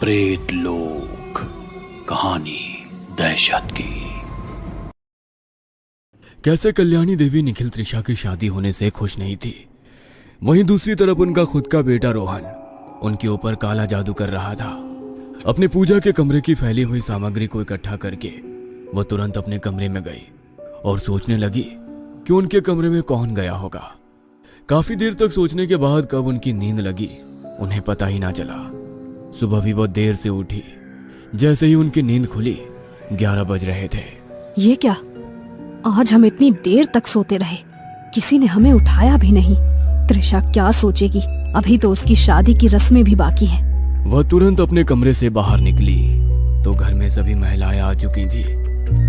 प्रेत लोक कहानी दहशत की। कैसे कल्याणी देवी निखिल त्रिशा की शादी होने से खुश नहीं थी, वहीं दूसरी तरफ उनका खुद का बेटा रोहन उनके ऊपर काला जादू कर रहा था। अपने पूजा के कमरे की फैली हुई सामग्री को इकट्ठा करके वो तुरंत अपने कमरे में गई और सोचने लगी कि उनके कमरे में कौन गया होगा। काफी देर तक सोचने के बाद कब उनकी नींद लगी उन्हें पता ही ना चला। सुबह भी वो देर से उठी। जैसे ही उनकी नींद खुली 11 बज रहे थे। ये क्या, आज हम इतनी देर तक सोते रहे, किसी ने हमें उठाया भी नहीं। त्रिशा क्या सोचेगी, अभी तो उसकी शादी की रस्में भी बाकी हैं। वह तुरंत अपने कमरे से बाहर निकली तो घर में सभी महिलाएं आ चुकी थी।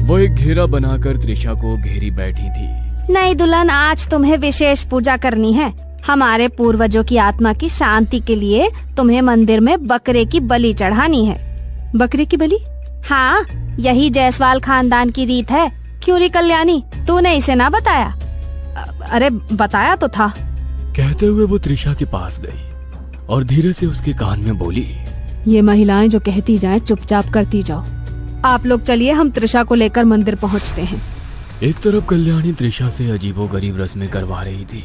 वो एक घेरा बनाकर त्रिशा को घेरी बैठी थी। नहीं दुल्हन, आज तुम्हें विशेष पूजा करनी है। हमारे पूर्वजों की आत्मा की शांति के लिए तुम्हें मंदिर में बकरे की बलि चढ़ानी है। बकरे की बलि? हाँ, यही जायसवाल खानदान की रीत है। क्यों री कल्याणी, तूने इसे ना बताया? अरे बताया तो था। कहते हुए वो त्रिशा के पास गई और धीरे से उसके कान में बोली, ये महिलाएं जो कहती जाएं चुपचाप करती जाओ। आप लोग चलिए, हम त्रिशा को लेकर मंदिर पहुंचते हैं। एक तरफ कल्याणी त्रिशा से अजीबोगरीब रस्में करवा रही थी,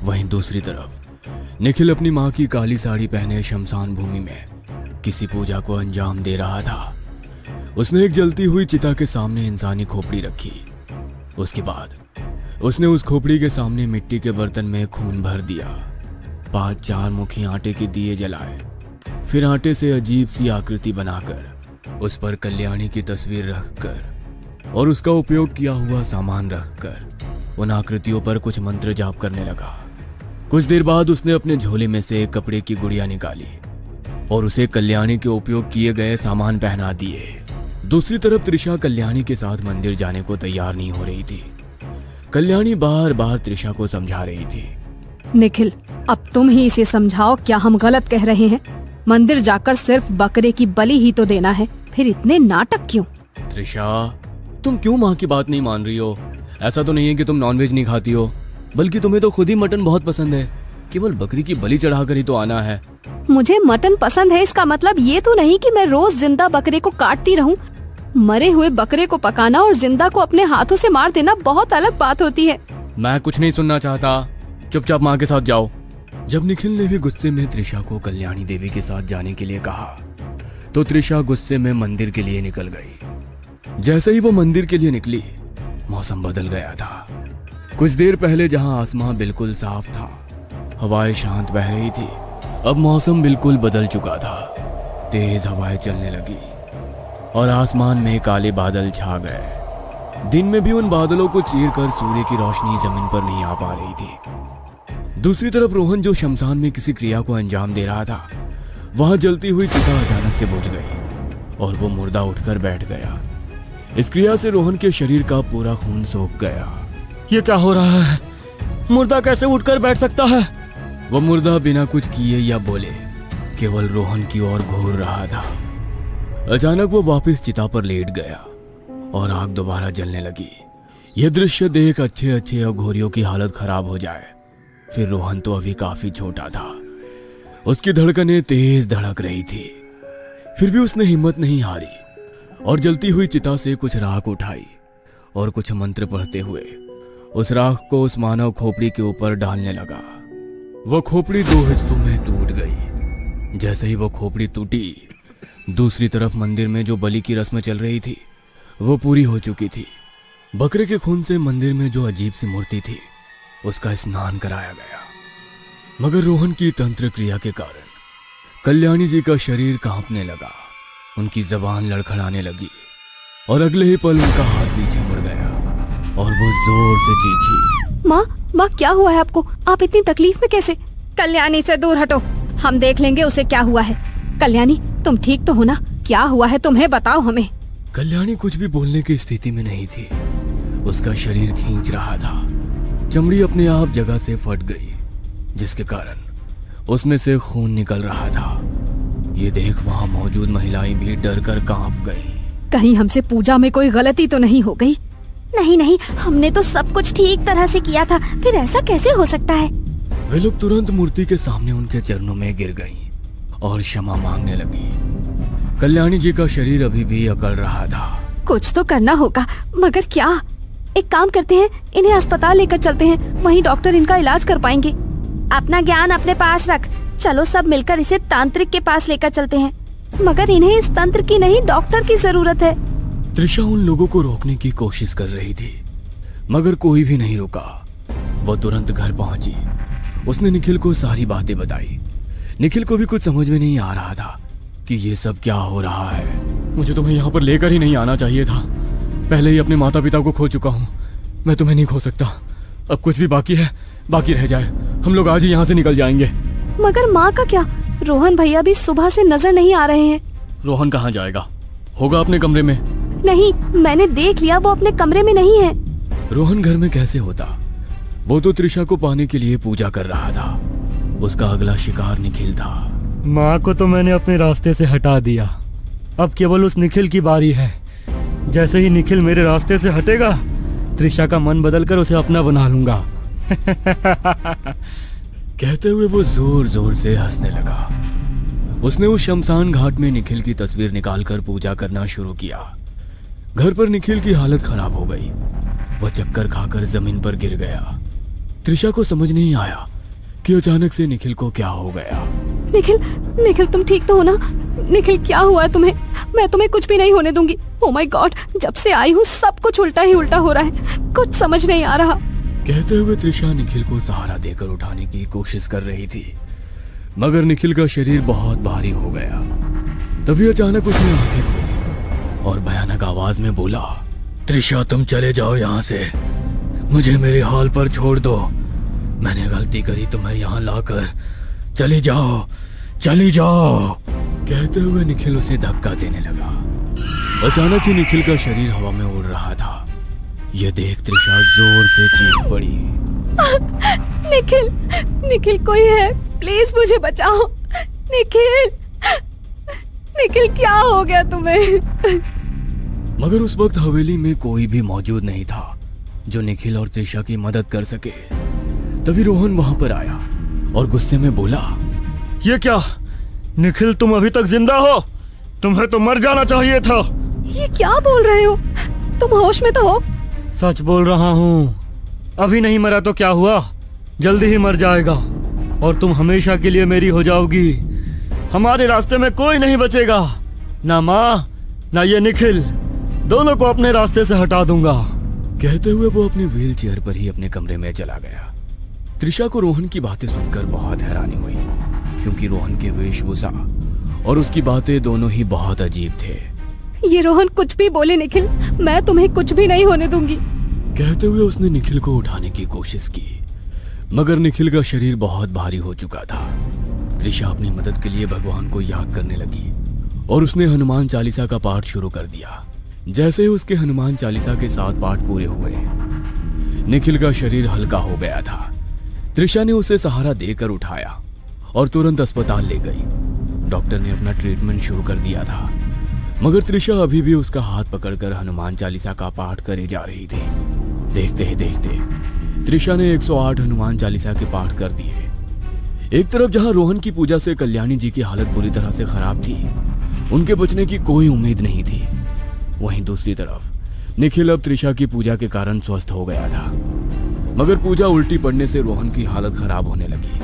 वहीं दूसरी तरफ निखिल अपनी माँ की काली साड़ी पहने शमशान भूमि में किसी पूजा को अंजाम दे रहा था। उसने एक जलती हुई चिता के सामने इंसानी खोपड़ी रखी। उसके बाद उसने उस खोपड़ी के सामने मिट्टी के बर्तन में खून भर दिया। 5 4 मुखी आटे के दिए जलाए, फिर आटे से अजीब सी आकृति बनाकर उस पर कल्याणी की तस्वीर रखकर और उसका उपयोग किया हुआ सामान रखकर उन आकृतियों पर कुछ मंत्र जाप करने लगा। कुछ देर बाद उसने अपने झोले में से एक कपड़े की गुड़िया निकाली और उसे कल्याणी के उपयोग किए गए सामान पहना दिए। दूसरी तरफ त्रिशा कल्याणी के साथ मंदिर जाने को तैयार नहीं हो रही थी। कल्याणी बार बार त्रिशा को समझा रही थी। निखिल, अब तुम ही इसे समझाओ, क्या हम गलत कह रहे हैं? मंदिर जाकर सिर्फ बकरे की बलि ही तो देना है, फिर इतने नाटक क्यों? त्रिशा, तुम क्यों माँ की बात नहीं मान रही हो? ऐसा तो नहीं है कि तुम नॉनवेज नहीं खाती हो, बल्कि तुम्हें तो खुद ही मटन बहुत पसंद है। केवल बकरी की बलि चढ़ाकर ही तो आना है। मुझे मटन पसंद है, इसका मतलब ये तो नहीं कि मैं रोज जिंदा बकरे को काटती रहूं। मरे हुए बकरे को पकाना और जिंदा को अपने हाथों से मार देना बहुत अलग बात होती है। मैं कुछ नहीं सुनना चाहता, चुपचाप माँ के साथ जाओ। जब निखिल ने भी गुस्से में त्रिशा को कल्याणी देवी के साथ जाने के लिए कहा तो त्रिशा गुस्से में मंदिर के लिए निकल गई। जैसे ही वो मंदिर के लिए निकली, मौसम बदल गया था। कुछ देर पहले जहां आसमान बिल्कुल साफ था, हवाएं शांत बह रही थी, अब मौसम बिल्कुल बदल चुका था। तेज हवाएं चलने लगी और आसमान में काले बादल छा गए। दिन में भी उन बादलों को चीरकर सूर्य की रोशनी जमीन पर नहीं आ पा रही थी। दूसरी तरफ रोहन जो शमशान में किसी क्रिया को अंजाम दे रहा था, वहां जलती हुई चिता अचानक से बुझ गई और वो मुर्दा उठकर बैठ गया। इस क्रिया से रोहन के शरीर का पूरा खून सूख गया। ये क्या हो रहा है? मुर्दा कैसे उठकर बैठ सकता है? वो मुर्दा बिना कुछ किए या बोले केवल रोहन की ओर घूर रहा था। अचानक वो वापस चिता पर लेट गया और आग दोबारा जलने लगी। यह दृश्य देख अच्छे अच्छे अघोरियों की हालत खराब हो जाए। फिर रोहन तो अभी काफी छोटा था, उसकी धड़कनें तेज धड़क रही थी। फिर भी उसने हिम्मत नहीं हारी और जलती हुई चिता से कुछ राख उठाई और कुछ मंत्र पढ़ते हुए उस राख को उस मानव खोपड़ी के ऊपर डालने लगा। वो खोपड़ी 2 हिस्सों में टूट गई। जैसे ही वो खोपड़ी टूटी, दूसरी तरफ मंदिर में जो बलि की रस्म चल रही थी वो पूरी हो चुकी थी। बकरे के खून से मंदिर में जो अजीब सी मूर्ति थी उसका स्नान कराया गया। मगर रोहन की तंत्र क्रिया के कारण कल्याणी जी का शरीर कांपने लगा, उनकी जबान लड़खड़ाने लगी और अगले ही पल उनका हाथ पीछे मुड़ गया और वो जोर से चीखी। माँ, क्या हुआ है आपको? आप इतनी तकलीफ में कैसे? कल्याणी से दूर हटो, हम देख लेंगे उसे क्या हुआ है। कल्याणी, तुम ठीक तो हो ना? क्या हुआ है तुम्हें, बताओ हमें। कल्याणी कुछ भी बोलने की स्थिति में नहीं थी। उसका शरीर खींच रहा था, चमड़ी अपने आप जगह से फट गई, जिसके कारण उसमें से खून निकल रहा था। ये देख वहां मौजूद महिलाएं भी डर कर कांप गई। कहीं हमसे पूजा में कोई गलती तो नहीं हो गई? नहीं नहीं, हमने तो सब कुछ ठीक तरह से किया था, फिर ऐसा कैसे हो सकता है? वे लोग तुरंत मूर्ति के सामने उनके चरणों में गिर गईं और क्षमा मांगने लगी। कल्याणी जी का शरीर अभी भी अकड़ रहा था। कुछ तो करना होगा, मगर क्या? एक काम करते हैं, इन्हें अस्पताल लेकर चलते हैं, वहीं डॉक्टर इनका इलाज कर पाएंगे। अपना ज्ञान अपने पास रख, चलो सब मिलकर इसे तांत्रिक के पास लेकर चलते हैं। मगर इन्हें इस तंत्र की नहीं, डॉक्टर की जरूरत है। त्रिशा उन लोगों को रोकने की कोशिश कर रही थी, मगर कोई भी नहीं रुका। वो तुरंत घर पहुंची। उसने निखिल को सारी बातें बताई। निखिल को भी कुछ समझ में नहीं आ रहा था कि ये सब क्या हो रहा है। मुझे तुम्हें यहाँ पर लेकर ही नहीं आना चाहिए था। पहले ही अपने माता पिता को खो चुका हूँ, मैं तुम्हें नहीं खो सकता। अब कुछ भी बाकी है, बाकी रह जाए, हम लोग आज ही यहाँ से निकल जाएंगे। मगर माँ का क्या? रोहन भैया भी सुबह से नजर नहीं आ रहे हैं। रोहन कहाँ जाएगा? होगा अपने कमरे में। नहीं, मैंने देख लिया, वो अपने कमरे में नहीं है। रोहन घर में कैसे होता? वो तो त्रिशा को पाने के लिए पूजा कर रहा था। उसका अगला शिकार निखिल था। माँ को तो मैंने अपने रास्ते से हटा दिया, अब केवल उस निखिल की बारी है। जैसे ही निखिल मेरे रास्ते से हटेगा, त्रिशा का मन बदलकर उसे अपना बना लूंगा। कहते हुए वो जोर जोर से हंसने लगा। उसने उस शमशान घाट में निखिल की तस्वीर निकालकर पूजा करना शुरू किया। घर पर निखिल की हालत खराब हो गई। वह चक्कर खाकर जमीन पर गिर गया। त्रिशा को समझ नहीं आया कि अचानक से निखिल को क्या हो गया। निखिल तुम ठीक तो हो ना? निखिल क्या हुआ है तुम्हें? मैं तुम्हें कुछ भी नहीं होने दूंगी। ओह माय गॉड, जब से आई हूँ सब कुछ उल्टा ही उल्टा हो रहा है, कुछ समझ नहीं आ रहा। कहते हुए त्रिशा निखिल को सहारा देकर उठाने की कोशिश कर रही थी, मगर निखिल का शरीर बहुत भारी हो गया। तभी अचानक उसने आंखें खोली और भयानक आवाज में बोला, त्रिशा तुम चले जाओ यहाँ से, मुझे मेरे हाल पर छोड़ दो। मैंने गलती करी, तुम्हें यहाँ लाकर। चली जाओ, चली जाओ। कहते हुए निखिल उसे धक्का देने लगा। अचानक ही निखिल का शरीर हवा में उड़ रहा था। यह देख त्रिशा जोर से चीख पड़ी। निखिल कोई है, प्लीज मुझे बचाओ। निखिल क्या हो गया तुम्हें? मगर उस वक्त हवेली में कोई भी मौजूद नहीं था जो निखिल और त्रिशा की मदद कर सके। तभी रोहन वहां पर आया और गुस्से में बोला, ये क्या निखिल, तुम अभी तक जिंदा हो? तुम्हें तो मर जाना चाहिए था। ये क्या बोल रहे हो? तुम होश में तो हो? सच बोल रहा हूँ, अभी नहीं मरा तो क्या हुआ, जल्दी ही मर जाएगा और तुम हमेशा के लिए मेरी हो जाओगी। हमारे रास्ते में कोई नहीं बचेगा, ना माँ ना ये निखिल, दोनों को अपने रास्ते से हटा दूंगा। कहते हुए वो अपने व्हील चेयर पर ही अपने कमरे में चला गया। त्रिशा को रोहन की बातें सुनकर बहुत हैरानी हुई, क्योंकि रोहन के वेशभूषा और उसकी बातें दोनों ही बहुत अजीब थे। ये रोहन कुछ भी बोले निखिल, मैं तुम्हें कुछ भी नहीं होने दूंगी। कहते हुए उसने निखिल को उठाने की कोशिश की, मगर निखिल का शरीर बहुत भारी हो चुका था। त्रिशा अपनी मदद के लिए भगवान को याद करने लगी और उसने हनुमान चालीसा का पाठ शुरू कर दिया। जैसे ही उसके हनुमान चालीसा के 7 पाठ पूरे हुए, निखिल का शरीर हल्का हो गया था। त्रिशा ने उसे सहारा देकर उठाया और तुरंत अस्पताल ले गई। डॉक्टर ने अपना ट्रीटमेंट शुरू कर दिया था, मगर त्रिशा अभी भी उसका हाथ पकड़कर हनुमान चालीसा का पाठ करे जा रही थी। देखते ही देखते त्रिशा ने 108 हनुमान चालीसा के पाठ कर दिए। एक तरफ जहां रोहन की पूजा से कल्याणी जी की हालत बुरी तरह से खराब थी, उनके बचने की कोई उम्मीद नहीं थी, वहीं दूसरी तरफ निखिल अब त्रिशा की पूजा के कारण स्वस्थ हो गया था। मगर पूजा उल्टी पड़ने से रोहन की हालत खराब होने लगी।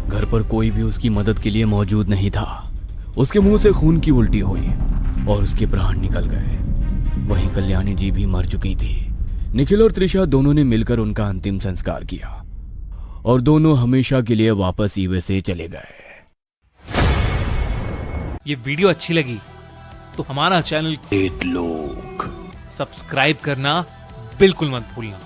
घर पर कोई भी उसकी मदद के लिए मौजूद नहीं था। उसके मुंह से खून की उल्टी हुई और उसके प्राण निकल गए। वहीं कल्याणी जी भी मर चुकी थी। निखिल और त्रिशा दोनों ने मिलकर उनका अंतिम संस्कार किया और दोनों हमेशा के लिए वापस यूएसए चले गए। ये वीडियो अच्छी लगी तो हमारा चैनल प्रेत लोक सब्सक्राइब करना बिल्कुल मत भूलना।